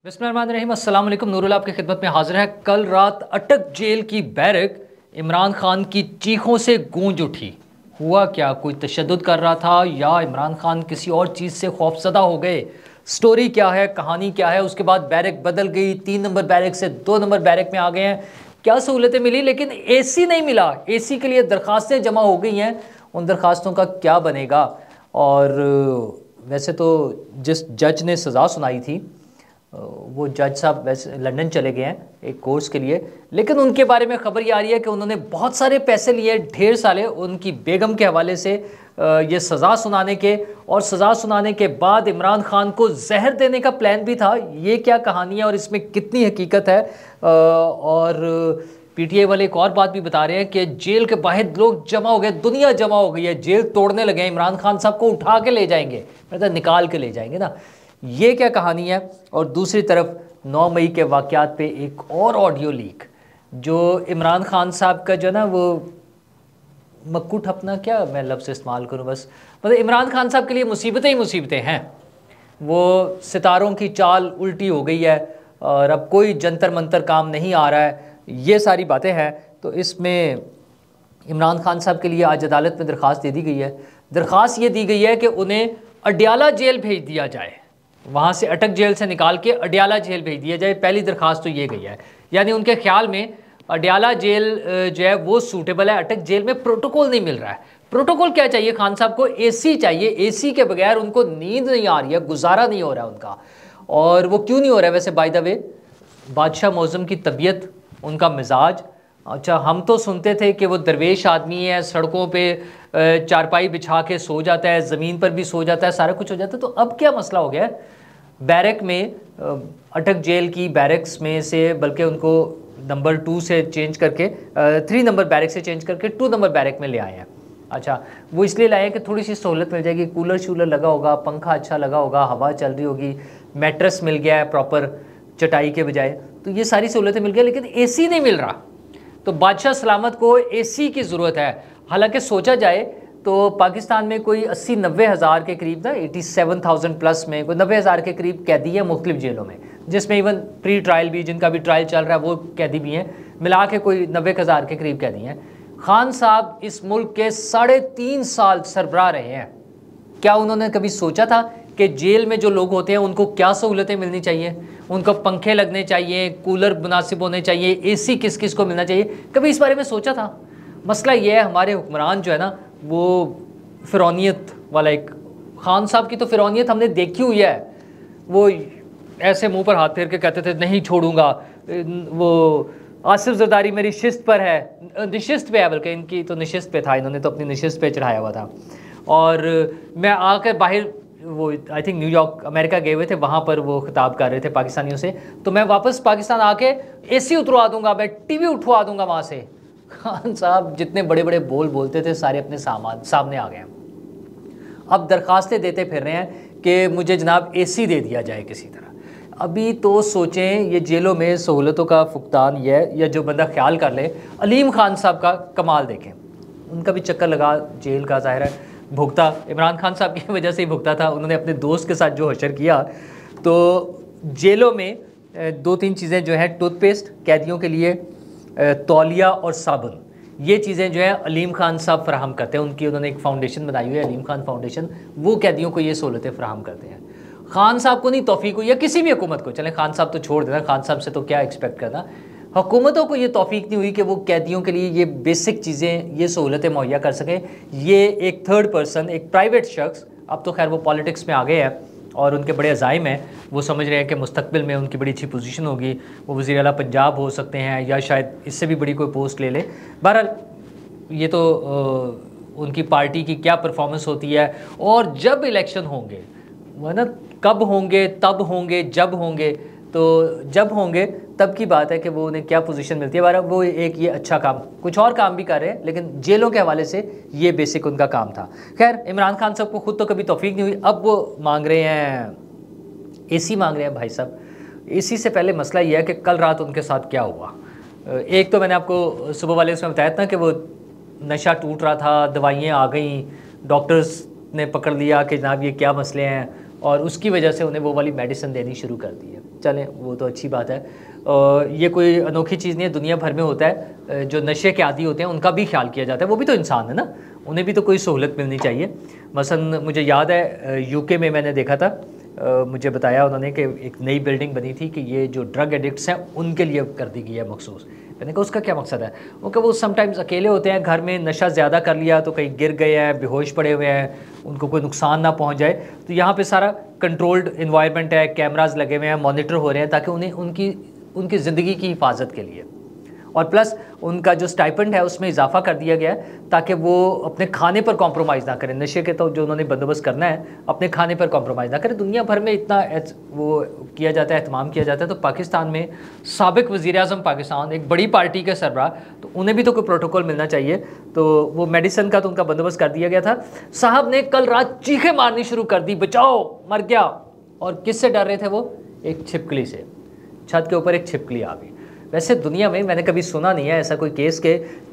बिस्मिल्लाहिर्रहमानिर्रहीम। अस्सलाम वालेकुम। नूरुल आपकी खिदमत में हाजिर है। कल रात अटक जेल की बैरक इमरान खान की चीखों से गूंज उठी। हुआ क्या? कोई तशद्दुद कर रहा था या इमरान खान किसी और चीज़ से खौफजदा हो गए? स्टोरी क्या है, कहानी क्या है? उसके बाद बैरक बदल गई, 3 नंबर बैरक से 2 नंबर बैरक में आ गए हैं। क्या सहूलतें मिली, लेकिन एसी नहीं मिला। एसी के लिए दरखास्तें जमा हो गई हैं, उन दरखास्तों का क्या बनेगा? और वैसे तो जिस जज ने सज़ा सुनाई थी वो जज साहब वैसे लंदन चले गए हैं एक कोर्स के लिए, लेकिन उनके बारे में खबर ये आ रही है कि उन्होंने बहुत सारे पैसे लिए, ढेर सारे, उनकी बेगम के हवाले से ये सज़ा सुनाने के, और सज़ा सुनाने के बाद इमरान खान को जहर देने का प्लान भी था। ये क्या कहानी है और इसमें कितनी हकीकत है? और पीटीआई वाले एक और बात भी बता रहे हैं कि जेल के बाहर लोग जमा हो गए, दुनिया जमा हो गई है, जेल तोड़ने लगे हैं, इमरान खान साहब को उठा के ले जाएंगे, मतलब निकाल के ले जाएंगे ना। ये क्या कहानी है? और दूसरी तरफ 9 मई के वाक़यात पे एक और ऑडियो लीक, जो इमरान खान साहब का जो ना वो मक्कू ठपना, क्या मैं लफ्ज़ इस्तेमाल करूँ, बस मतलब इमरान खान साहब के लिए मुसीबतें ही मुसीबतें हैं। वो सितारों की चाल उल्टी हो गई है और अब कोई जंतर मंतर काम नहीं आ रहा है, ये सारी बातें हैं। तो इसमें इमरान खान साहब के लिए आज अदालत में दरख्वास्त दे दी गई है। दरख्वास्त ये दी गई है कि उन्हें अडयाला जेल भेज दिया जाए, वहाँ से अटक जेल से निकाल के अडयाला जेल भेज दिया जाए। पहली दरख्वास्त तो ये गई है, यानी उनके ख्याल में अडयाला जेल जो है वो सूटेबल है, अटक जेल में प्रोटोकॉल नहीं मिल रहा है। प्रोटोकॉल क्या चाहिए खान साहब को? एसी चाहिए। एसी के बगैर उनको नींद नहीं आ रही है, गुजारा नहीं हो रहा है उनका। और वो क्यों नहीं हो रहा है वैसे? बाय द वे, बादशाह मौज़म की तबीयत, उनका मिजाज, अच्छा हम तो सुनते थे कि वो दरवेश आदमी है, सड़कों पे चारपाई बिछा के सो जाता है, ज़मीन पर भी सो जाता है, सारा कुछ हो जाता है। तो अब क्या मसला हो गया है? बैरक में, अटक जेल की बैरक्स में से, बल्कि उनको नंबर 2 से चेंज करके 3 नंबर बैरक से चेंज करके 2 नंबर बैरक में ले आए हैं। अच्छा, वो इसलिए लाए हैं कि थोड़ी सी सहूलत मिल जाएगी, कूलर शूलर लगा होगा, पंखा अच्छा लगा होगा, हवा चल रही होगी, मैट्रेस मिल गया है प्रॉपर चटाई के बजाय, तो ये सारी सहूलतें मिल गई। लेकिन एसी नहीं मिल रहा, तो बादशाह सलामत को एसी की ज़रूरत है। हालांकि सोचा जाए तो पाकिस्तान में कोई 80-90 हज़ार के करीब ना, 87,000 प्लस में कोई 90 हज़ार के करीब कैदी है मुख्तलिफ जेलों में, जिसमें इवन प्री ट्रायल भी, जिनका भी ट्रायल चल रहा है वो कैदी भी हैं, मिला के कोई 90 हज़ार के करीब कैदी हैं। खान साहब इस मुल्क के 3.5 साल सरबराह रहे हैं। क्या उन्होंने कभी सोचा था कि जेल में जो लोग होते हैं उनको क्या सहूलतें मिलनी चाहिए? उनको पंखे लगने चाहिए, कूलर मुनासिब होने चाहिए, एसी किस किस को मिलना चाहिए? कभी इस बारे में सोचा था? मसला ये है, हमारे हुक्मरान जो है ना, वो फ़िरौनियत वाला एक, खान साहब की तो फ़िरौनियत हमने देखी हुई है। वो ऐसे मुंह पर हाथ फेर के कहते थे नहीं छोड़ूंगा, वो आसिफ जरदारी मेरी शिस्त पर है, निशिस्त पे है, बल्कि इनकी तो निशिस्त पे था, इन्होंने तो अपनी निशिस्त पे चढ़ाया हुआ था। और मैं आकर बाहर, वो आई थिंक न्यूयॉर्क अमेरिका गए हुए थे, वहाँ पर वो खिताब कर रहे थे पाकिस्तानियों से, तो मैं वापस पाकिस्तान आके एसी उतरवा दूंगा, मैं टीवी उठवा दूंगा वहाँ से। खान साहब जितने बड़े बड़े बोल बोलते थे सारे अपने सामने आ गए हैं। अब दरखास्तें देते फिर रहे हैं कि मुझे जनाब एसी दे दिया जाए किसी तरह। अभी तो सोचें, ये जेलों में सहूलतों का फुकदान ये, या जो बंदा ख्याल कर ले, अलीम खान साहब का कमाल देखें, उनका भी चक्कर लगा जेल का, ज़ाहिर है भुगता, इमरान खान साहब की वजह से ही भुगता था। उन्होंने अपने दोस्त के साथ जो हशर किया, तो जेलों में 2-3 चीज़ें जो हैं, टूथपेस्ट कैदियों के लिए, तौलिया और साबुन, ये चीज़ें जो है अलीम खान साहब फराहम करते हैं। उनकी उन्होंने एक फाउंडेशन बनाई हुई है, अलीम खान फाउंडेशन, वो कैदियों को ये सहूलतें फराहम करते हैं। खान साहब को नहीं तौफीक हुई, या किसी भी हुकूमत को, चले खान साहब तो छोड़ देना, खान साहब से तो क्या एक्सपेक्ट करना, हुकूमतों को ये तौफीक नहीं हुई कि वो कैदियों के लिए ये बेसिक चीज़ें, ये सहूलतें मुहैया कर सकें। ये एक थर्ड पर्सन, एक प्राइवेट शख्स, अब तो खैर वो पॉलिटिक्स में आ गए हैं और उनके बड़े अज़ाइम हैं, वो समझ रहे हैं कि मुस्तकबिल में उनकी बड़ी अच्छी पोजीशन होगी, वो वज़ीर आला पंजाब हो सकते हैं या शायद इससे भी बड़ी कोई पोस्ट ले ले। बहरहाल ये तो उनकी पार्टी की क्या परफॉर्मेंस होती है। और जब इलेक्शन होंगे, वह ना कब होंगे, तब होंगे, जब होंगे, तो जब होंगे तब की बात है कि वो उन्हें क्या पोजीशन मिलती है। बहरहाल वो एक ये अच्छा काम, कुछ और काम भी कर रहे हैं, लेकिन जेलों के हवाले से ये बेसिक उनका काम था। खैर, इमरान खान साहब को खुद तो कभी तौफीक नहीं हुई, अब वो मांग रहे हैं एसी, मांग रहे हैं। भाई साहब, एसी से पहले मसला ये है कि कल रात उनके साथ क्या हुआ। एक तो मैंने आपको सुबह वाले उसमें बताया था कि वो नशा टूट रहा था, दवाइयाँ आ गई, डॉक्टर्स ने पकड़ लिया कि जनाब ये क्या मसले हैं, और उसकी वजह से उन्हें वो वाली मेडिसिन देनी शुरू कर दी है। चलें, वो तो अच्छी बात है। ये कोई अनोखी चीज़ नहीं है, दुनिया भर में होता है। जो नशे के आदी होते हैं उनका भी ख्याल किया जाता है, वो भी तो इंसान है ना, उन्हें भी तो कोई सहूलत मिलनी चाहिए। मसलन मुझे याद है यूके में मैंने देखा था, मुझे बताया उन्होंने कि एक नई बिल्डिंग बनी थी कि ये जो ड्रग एडिक्ट्स हैं उनके लिए कर दी गई है मखसूस। मैंने कहा उसका क्या मकसद है? वो समटाइम्स अकेले होते हैं घर में, नशा ज़्यादा कर लिया तो कहीं गिर गए हैं, बेहोश पड़े हुए हैं, उनको कोई नुकसान ना पहुंच जाए, तो यहाँ पे सारा कंट्रोल्ड इन्वायरमेंट है, कैमरास लगे हुए हैं, मॉनिटर हो रहे हैं ताकि उन्हें उनकी ज़िंदगी की हिफाजत के लिए, और प्लस उनका जो स्टाइपेंड है उसमें इजाफा कर दिया गया है ताकि वो अपने खाने पर कॉम्प्रोमाइज़ ना करें। नशे के तो जो उन्होंने बंदोबस्त करना है अपने खाने पर कॉम्प्रोमाइज़ ना करें। दुनिया भर में इतना वो किया जाता है, एहतमाम किया जाता है, तो पाकिस्तान में साबिक वज़ीर-ए-आज़म पाकिस्तान, एक बड़ी पार्टी के सरबराह, तो उन्हें भी तो कोई प्रोटोकॉल मिलना चाहिए। तो वो मेडिसिन का तो उनका बंदोबस्त कर दिया गया था। साहब ने कल रात चीखें मारनी शुरू कर दी, बचाओ मर गया। और किससे डर रहे थे वो? एक छिपकली से। छत के ऊपर एक छिपकली आ गई। वैसे दुनिया में मैंने कभी सुना नहीं है ऐसा कोई केस के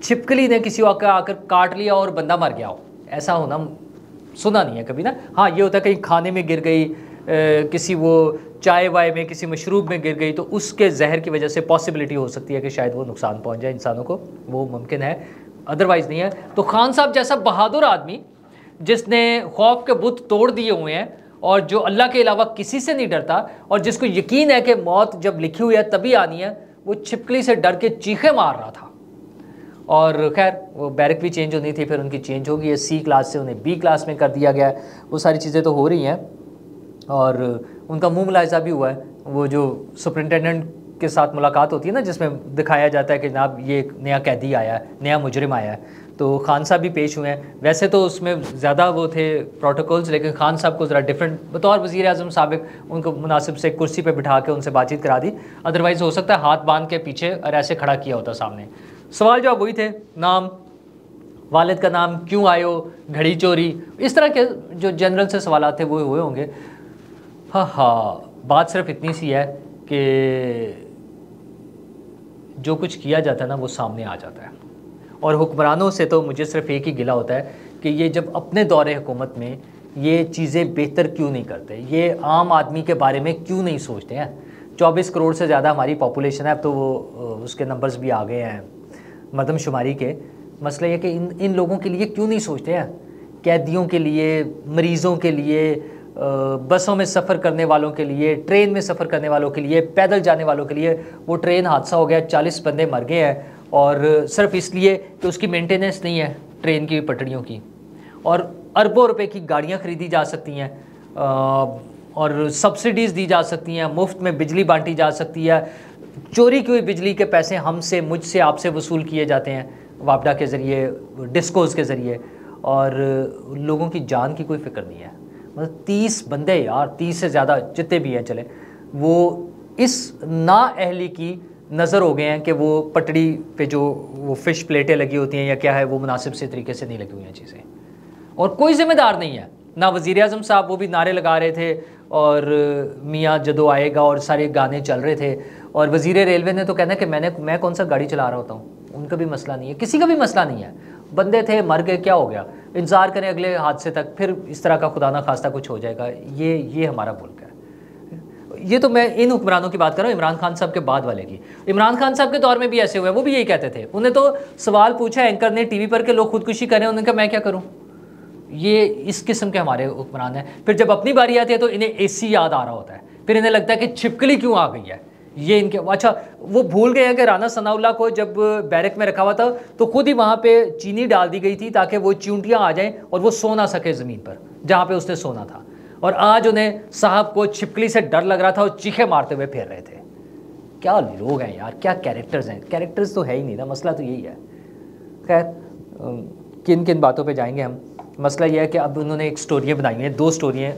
छिपकली ने किसी को आकर काट लिया और बंदा मर गया हो, ऐसा होना सुना नहीं है कभी ना। हाँ, ये होता है कहीं खाने में गिर गई, किसी वो चाय वाय में किसी मशरूब में गिर गई, तो उसके जहर की वजह से पॉसिबिलिटी हो सकती है कि शायद वो नुकसान पहुंच जाए इंसानों को, वो मुमकिन है, अदरवाइज़ नहीं है। तो खान साहब जैसा बहादुर आदमी जिसने खौफ के बुत तोड़ दिए हुए हैं और जो अल्लाह के अलावा किसी से नहीं डरता और जिसको यकीन है कि मौत जब लिखी हुई है तभी आनी है, वो छिपकली से डर के चीखें मार रहा था। और खैर वो बैरक भी चेंज होनी थी, फिर उनकी चेंज होगी है, C क्लास से उन्हें B क्लास में कर दिया गया है। वो सारी चीज़ें तो हो रही हैं और उनका मुँह मुलायजा भी हुआ है। वो जो सुपरिटेंडेंट के साथ मुलाकात होती है ना, जिसमें दिखाया जाता है कि जनाब ये एक नया कैदी आया है, नया मुजरिम आया है, तो खान साहब भी पेश हुए हैं। वैसे तो उसमें ज़्यादा वो थे प्रोटोकॉल्स, लेकिन खान साहब को ज़रा डिफरेंट बतौर वज़ीर आज़म साबिक उनको मुनासिब से कुर्सी पे बिठा के उनसे बातचीत करा दी। अदरवाइज़ हो सकता है हाथ बांध के पीछे और ऐसे खड़ा किया होता सामने। सवाल जवाब वही थे, नाम, वालिद का नाम, क्यों आए हो, घड़ी चोरी, इस तरह के जो जनरल से सवाल थे वो हुए होंगे। हाँ, बात सिर्फ इतनी सी है कि जो कुछ किया जाता है ना वो सामने आ जाता है। और हुक्मरानों से तो मुझे सिर्फ एक ही गिला होता है कि ये जब अपने दौरे हुकूमत में ये चीज़ें बेहतर क्यों नहीं करते, ये आम आदमी के बारे में क्यों नहीं सोचते हैं। 24 करोड़ से ज़्यादा हमारी पॉपुलेशन है, अब तो वो उसके नंबर्स भी आ गए हैं मरदमशुमारी के। मसला ये कि इन लोगों के लिए क्यों नहीं सोचते हैं, कैदियों के लिए, मरीज़ों के लिए, बसों में सफ़र करने वालों के लिए, ट्रेन में सफ़र करने वालों के लिए, पैदल जाने वालों के लिए। वो ट्रेन हादसा हो गया, 40 बंदे मर गए हैं और सिर्फ इसलिए कि उसकी मेंटेनेंस नहीं है ट्रेन की पटड़ियों की। और अरबों रुपए की गाड़ियाँ ख़रीदी जा सकती हैं और सब्सिडीज़ दी जा सकती हैं, मुफ्त में बिजली बांटी जा सकती है। चोरी की हुई बिजली के पैसे हमसे, मुझसे, आपसे वसूल किए जाते हैं वापडा के ज़रिए, डिस्कोज़ के ज़रिए, और लोगों की जान की कोई फ़िक्र नहीं है। मतलब 30 बंदे यार, 30 से ज़्यादा जितने भी हैं चले, वो इस नाअहली की नज़र हो गए हैं कि वो पटड़ी पे जो वो फ़िश प्लेटें लगी होती हैं या क्या है, वो मुनासिब से तरीके से नहीं लगी हुई हैं चीज़ें, और कोई ज़िम्मेदार नहीं है। ना वज़ीर-ए-आज़म साहब, वो भी नारे लगा रहे थे और मियाँ जदो आएगा और सारे गाने चल रहे थे, और वज़ीर रेलवे ने तो कहना कि मैं कौन सा गाड़ी चला रहा होता हूँ। उनका भी मसला नहीं है, किसी का भी मसला नहीं है। बंदे थे, मर गए, क्या हो गया, इंतज़ार करें अगले हादसे तक, फिर इस तरह का खुदा ना खास्ता कुछ हो जाएगा। ये हमारा मुल्क है। ये तो मैं इन हुक्मरानों की बात कर रहा हूँ, इमरान खान साहब के बाद वाले की। इमरान खान साहब के दौर में भी ऐसे हुए, वो भी यही कहते थे। उन्हें तो सवाल पूछा एंकर ने टीवी पर कि लोग खुदकुशी करें, उन्होंने कहा मैं क्या करूँ। ये इस किस्म के हमारे हुक्मरान हैं। फिर जब अपनी बारी आती है तो इन्हें AC याद आ रहा होता है, फिर इन्हें लगता है कि छिपकली क्यों आ गई है। ये इनके, अच्छा वो भूल गए हैं कि राना सनाउल्लाह को जब बैरक में रखा हुआ था तो खुद ही वहाँ पे चीनी डाल दी गई थी ताकि वो चींटियाँ आ जाएं और वो सो ना सके ज़मीन पर जहाँ पे उसने सोना था। और आज उन्हें साहब को छिपकली से डर लग रहा था और चीखे मारते हुए फिर रहे थे। क्या लोग हैं यार, क्या कैरेक्टर्स हैं। कैरेक्टर्स तो है ही नहीं ना, मसला तो यही है। खैर किन किन बातों पे जाएंगे हम। मसला यह है कि अब उन्होंने एक स्टोरियाँ बनाई हैं, 2 स्टोरियाँ,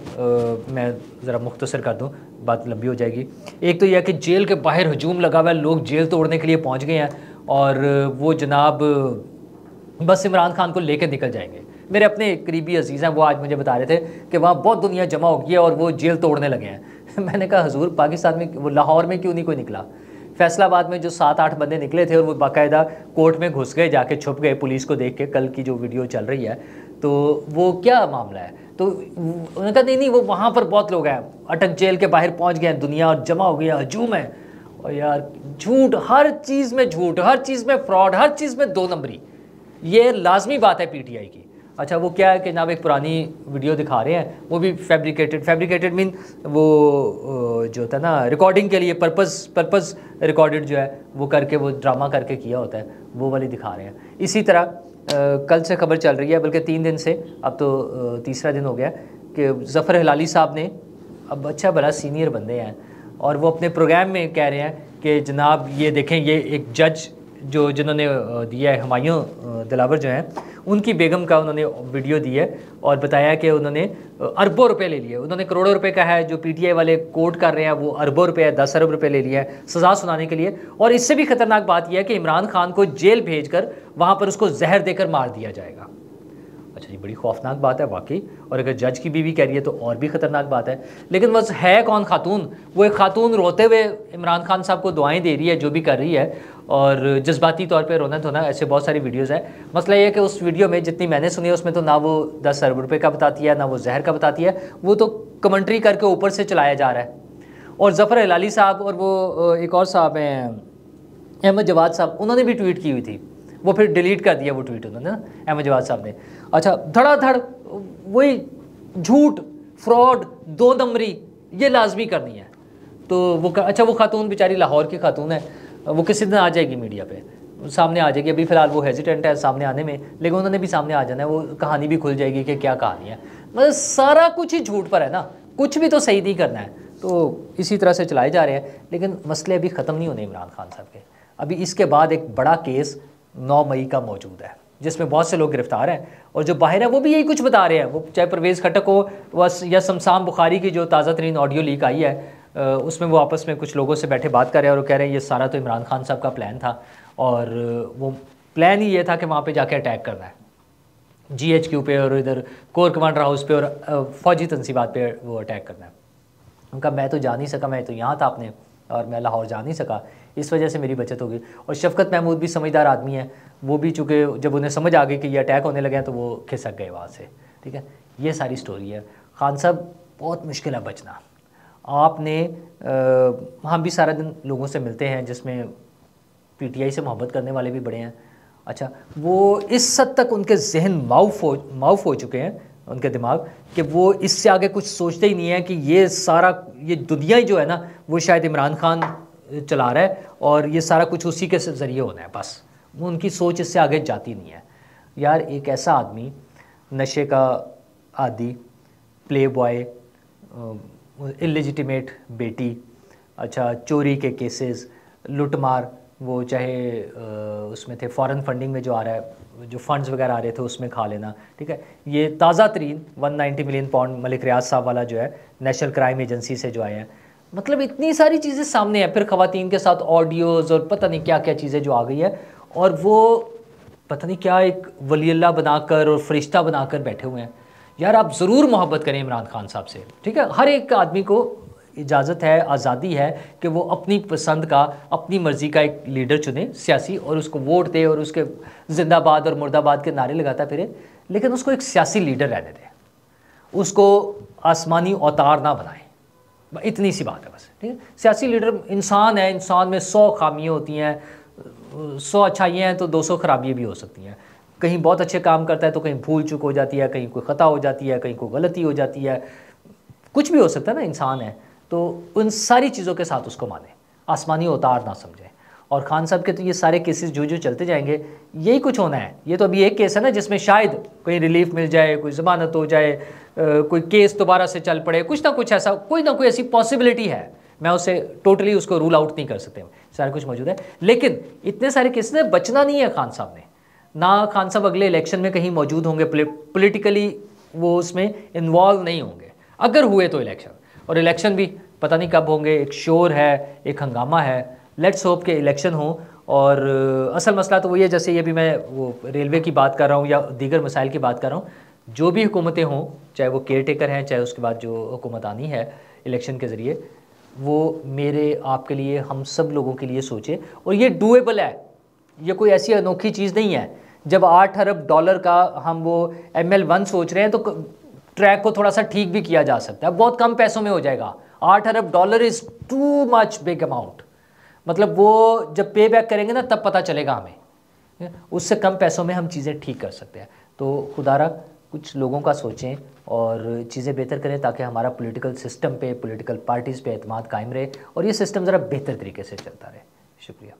मैं ज़रा मुख्तसर कर दूँ, बात लंबी हो जाएगी। एक तो यह कि जेल के बाहर हजूम लगा हुआ है, लोग जेल तोड़ने के लिए पहुँच गए हैं और वो जनाब बस इमरान खान को लेकर निकल जाएंगे। मेरे अपने करीबी अजीज़ हैं, वो आज मुझे बता रहे थे कि वहाँ बहुत दुनिया जमा हो गई है और वो जेल तोड़ने लगे हैं। मैंने कहा हजूर, पाकिस्तान में, वो लाहौर में क्यों नहीं कोई निकला। फैसलाबाद में जो 7-8 बंदे निकले थे और वो बाकायदा कोर्ट में घुस गए, जाके छुप गए पुलिस को देख के। कल की जो वीडियो चल रही है, तो वो क्या मामला है। तो उन्होंने कहा नहीं वो वहाँ पर बहुत लोग हैं, अटक जेल के बाहर पहुँच गए, दुनिया और जमा हो गया, हजूम है। और यार झूठ, हर चीज़ में झूठ, हर चीज़ में फ्रॉड, हर चीज़ में 2 नंबरी, ये लाजमी बात है पीटीआई की। अच्छा वो क्या है कि जनाब एक पुरानी वीडियो दिखा रहे हैं, वो भी फैब्रिकेटेड मीन वो जो होता है ना रिकॉर्डिंग के लिए पर्पस रिकॉर्डेड जो है वो करके, वो ड्रामा करके किया होता है, वो वाली दिखा रहे हैं। इसी तरह कल से खबर चल रही है, बल्कि 3 दिन से, अब तो तीसरा दिन हो गया कि ज़फ़र हिलाली साहब ने, अब अच्छा भला सीनियर बंदे हैं, और वो अपने प्रोग्राम में कह रहे हैं कि जनाब ये देखें, ये एक जज जो जिन्होंने दिया है, हुमायूं दिलावर जो हैं, उनकी बेगम का उन्होंने वीडियो दी है और बताया कि उन्होंने अरबों रुपए ले लिए, उन्होंने करोड़ों रुपए का है, जो पीटीआई वाले कोर्ट कर रहे हैं वो अरबों रुपए, 10 अरब रुपए ले लिया है सज़ा सुनाने के लिए। और इससे भी ख़तरनाक बात यह है कि इमरान खान को जेल भेजकर वहाँ पर उसको जहर देकर मार दिया जाएगा। अच्छा जी, बड़ी खौफनाक बात है वाकई, और अगर जज की बीवी कह रही है तो और भी ख़तरनाक बात है। लेकिन बस है कौन खातून, वो एक खातून रोते हुए इमरान खान साहब को दुआएं दे रही है, जो भी कर रही है, और जज्बाती तौर पे रोना धोना, ऐसे बहुत सारी वीडियोज़ है। मसला ये है कि उस वीडियो में जितनी मैंने सुनी है उसमें तो ना वो 10 अरब रुपये का बताती है, ना वो जहर का बताती है, वो तो कमेंट्री करके ऊपर से चलाया जा रहा है। और ज़फ़र हिलाली साहब और वो एक और साहब हैं अहमद जवाद साहब, उन्होंने भी ट्वीट की हुई थी, वो फिर डिलीट कर दिया वो ट्वीट उन्होंने ना, अहमद जवाद साहब ने। अच्छा धड़ाधड़ वही झूठ, फ्रॉड, 2 नंबरी, ये लाजमी करनी है। तो वो अच्छा वो खातून बेचारी लाहौर की खातून है, वो किसी दिन आ जाएगी मीडिया पे, सामने आ जाएगी। अभी फ़िलहाल वो हेजिटेंट है सामने आने में, लेकिन उन्होंने भी सामने आ जाना है, वो कहानी भी खुल जाएगी कि क्या कहानी है। मतलब सारा कुछ ही झूठ पर है ना, कुछ भी तो सही नहीं करना है। तो इसी तरह से चलाए जा रहे हैं, लेकिन मसले अभी ख़त्म नहीं होने इमरान खान साहब के। अभी इसके बाद एक बड़ा केस 9 मई का मौजूद है, जिसमें बहुत से लोग गिरफ्तार हैं, और जो बाहर है वो भी यही कुछ बता रहे हैं। वो चाहे परवेज़ खटक हो या शमशान बुखारी की जो ताज़ा तरीन ऑडियो लीक आई है, उसमें वो आपस में कुछ लोगों से बैठे बात कर रहे हैं और वो कह रहे हैं ये सारा तो इमरान खान साहब का प्लान था, और वो प्लान ही ये था कि वहाँ पे जाके अटैक करना है GHQ पे, और इधर कोर कमांडर हाउस पे, और फ़ौजी तनसीबात पे वो अटैक करना है। उनका मैं तो जा नहीं सका, मैं तो यहाँ था अपने, और मैं लाहौर जा नहीं सका, इस वजह से मेरी बचत होगी। और शफ़कत महमूद भी समझदार आदमी है, वो भी चूँकि जब उन्हें समझ आ गई कि ये अटैक होने लगे हैं तो वो खिसक गए वहाँ से। ठीक है, ये सारी स्टोरी है। खान साहब बहुत मुश्किल है बचना। आपने हम भी सारा दिन लोगों से मिलते हैं जिसमें पीटीआई से मोहब्बत करने वाले भी बड़े हैं। अच्छा वो इस हद तक उनके जहन माउफ हो चुके हैं, उनके दिमाग, कि वो इससे आगे कुछ सोचते ही नहीं है कि ये सारा ये दुनिया ही जो है ना वो शायद इमरान खान चला रहा है और ये सारा कुछ उसी के ज़रिए होना है। बस वो उनकी सोच इससे आगे जाती नहीं है। यार एक ऐसा आदमी, नशे का आदी, प्ले बॉय, इलेजिटिमेट बेटी, अच्छा चोरी के केसेस, लुटमार, वो चाहे उसमें थे फॉरेन फंडिंग में जो आ रहा है, जो फंड्स वगैरह आ रहे थे उसमें खा लेना। ठीक है, ये ताज़ा तरीन 190 मिलियन पाउंड मलिक रियाज साहब वाला जो है नेशनल क्राइम एजेंसी से जो आया है। मतलब इतनी सारी चीज़ें सामने हैं, फिर ख़वातीन के साथ ऑडियोज़ और पता नहीं क्या क्या चीज़ें जो आ गई है, और वो पता नहीं क्या एक वलीअल्लाह बनाकर और फरिश्ता बनाकर बैठे हुए हैं। यार आप ज़रूर मोहब्बत करें इमरान खान साहब से। ठीक है, हर एक आदमी को इजाज़त है, आज़ादी है कि वो अपनी पसंद का, अपनी मर्ज़ी का एक लीडर चुने सियासी, और उसको वोट दे और उसके जिंदाबाद और मुर्दाबाद के नारे लगाता फिरे, लेकिन उसको एक सियासी लीडर रहने दे, उसको आसमानी अवतार ना बनाए। इतनी सी बात है बस। ठीक है, सियासी लीडर इंसान है, इंसान में 100 खामियाँ होती हैं, 100 अच्छाइयाँ हैं तो 200 खराबियाँ भी हो सकती हैं। कहीं बहुत अच्छे काम करता है तो कहीं भूल चूक हो जाती है, कहीं कोई ख़ता हो जाती है, कहीं कोई गलती हो जाती है, कुछ भी हो सकता है ना, इंसान है। तो उन सारी चीज़ों के साथ उसको माने, आसमानी अवतार ना समझें। और खान साहब के तो ये सारे केसेस जो चलते जाएंगे यही कुछ होना है। ये तो अभी एक केस है ना जिसमें शायद कोई रिलीफ मिल जाए, कोई ज़मानत हो जाए, कोई केस दोबारा से चल पड़े, कुछ ना कुछ ऐसा, कोई ना कोई ऐसी पॉसिबिलिटी है। मैं उसे टोटली उसको रूल आउट नहीं कर सकते, सारा कुछ मौजूद है। लेकिन इतने सारे केसेस में बचना नहीं है खान साहब ने। ना खान साहब अगले इलेक्शन में कहीं मौजूद होंगे, पॉलिटिकली वो उसमें इन्वॉल्व नहीं होंगे, अगर हुए तो इलेक्शन। और इलेक्शन भी पता नहीं कब होंगे, एक शोर है, एक हंगामा है। लेट्स होप के इलेक्शन हो। और असल मसला तो वही है, जैसे ये भी मैं वो रेलवे की बात कर रहा हूँ या दीगर मसाइल की बात कर रहा हूँ, जो भी हुकूमतें हों, चाहे वो केयर टेकर हैं, चाहे उसके बाद जो हुकूमत आनी है इलेक्शन के ज़रिए, वो मेरे आपके लिए, हम सब लोगों के लिए सोचे। और ये डूएबल है, ये कोई ऐसी अनोखी चीज़ नहीं है। जब $8 अरब का हम वो ML1 सोच रहे हैं तो ट्रैक को थोड़ा सा ठीक भी किया जा सकता है, बहुत कम पैसों में हो जाएगा। $8 अरब is too much big amount, मतलब वो जब पे बैक करेंगे ना तब पता चलेगा हमें, उससे कम पैसों में हम चीज़ें ठीक कर सकते हैं। तो खुदारा कुछ लोगों का सोचें और चीज़ें बेहतर करें ताकि हमारा पॉलिटिकल सिस्टम पे, पॉलिटिकल पार्टीज़ पे एतमाद कायम रहे और ये सिस्टम ज़रा बेहतर तरीके से चलता रहे। शुक्रिया।